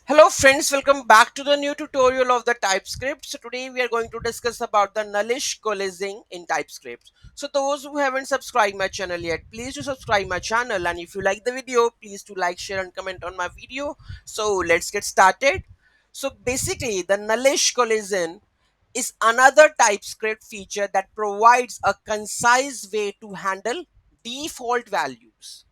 Hello friends, welcome back to the new tutorial of the TypeScript. So today we are going to discuss about the nullish coalescing in TypeScript. So those who haven't subscribed my channel yet, please do subscribe my channel, and if you like the video, please do like, share and comment on my video. So let's get started. So basically the nullish coalescing is another TypeScript feature that provides a concise way to handle default values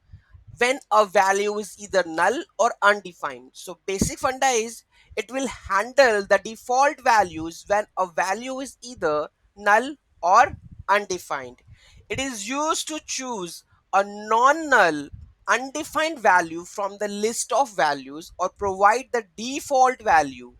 when a value is either null or undefined. So basic funda is it will handle the default values when a value is either null or undefined. It is used to choose a non-null undefined value from the list of values or provide the default value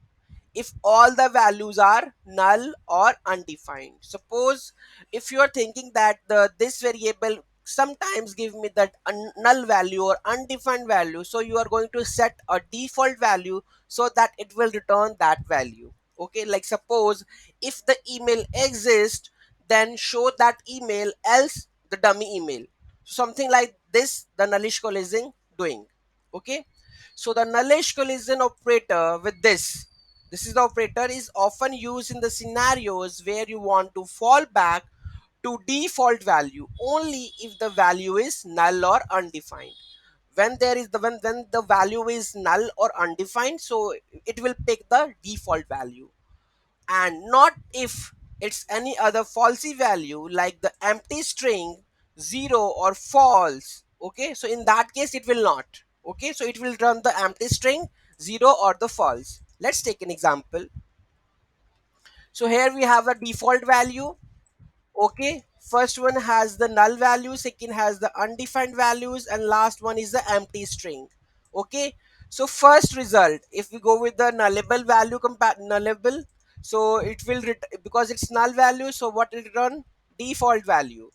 if all the values are null or undefined. Suppose if you are thinking that this variable sometimes give me that null value or undefined value, so you are going to set a default value so that it will return that value. Okay, like suppose if the email exists, then show that email, else the dummy email. Something like this the nullish coalescing doing. Okay, so the nullish coalescing operator with this is the operator is often used in the scenarios where you want to fall back to default value only if the value is null or undefined. When there is when the value is null or undefined, so it will pick the default value, and not if it's any other falsy value like the empty string 0 or false. Okay, so in that case it will not. Okay, so it will run the empty string 0 or the false. Let's take an example. So here we have a default value. Okay, first one has the null value, second has the undefined values, and last one is the empty string. Okay, so first result, if we go with the nullable value nullable, so it will because it's null value, so what it run? Default value.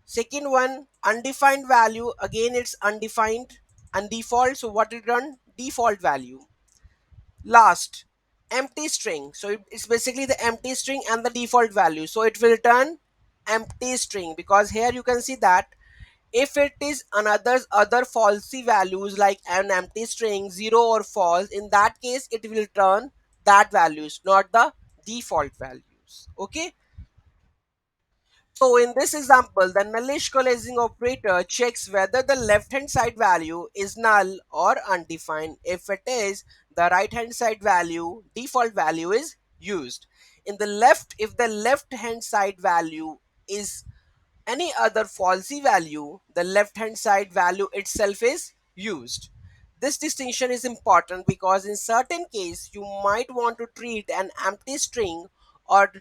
Second one, undefined value, again it's undefined and default, so what it run? Default value. Last, empty string, so it's basically the empty string and the default value, so it will return empty string, because here you can see that if it is other falsy values like an empty string 0 or false, in that case it will return that values, not the default values. Okay, so in this example, the nullish coalescing operator checks whether the left hand side value is null or undefined. If it is, the right hand side value, default value, is used. In the left, if the left hand side value is any other falsy value, the left hand side value itself is used. This distinction is important because in certain case you might want to treat an empty string or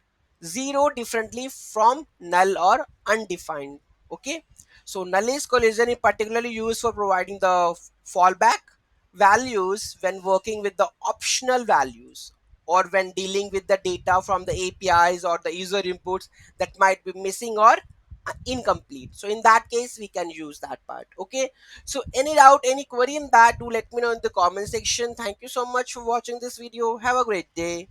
0 differently from null or undefined. Okay, so nullish collision is particularly used for providing the fallback values when working with the optional values or when dealing with the data from the APIs or the user inputs that might be missing or incomplete. So in that case we can use that part. Okay, so any doubt, any query in that, do let me know in the comment section. Thank you so much for watching this video. Have a great day.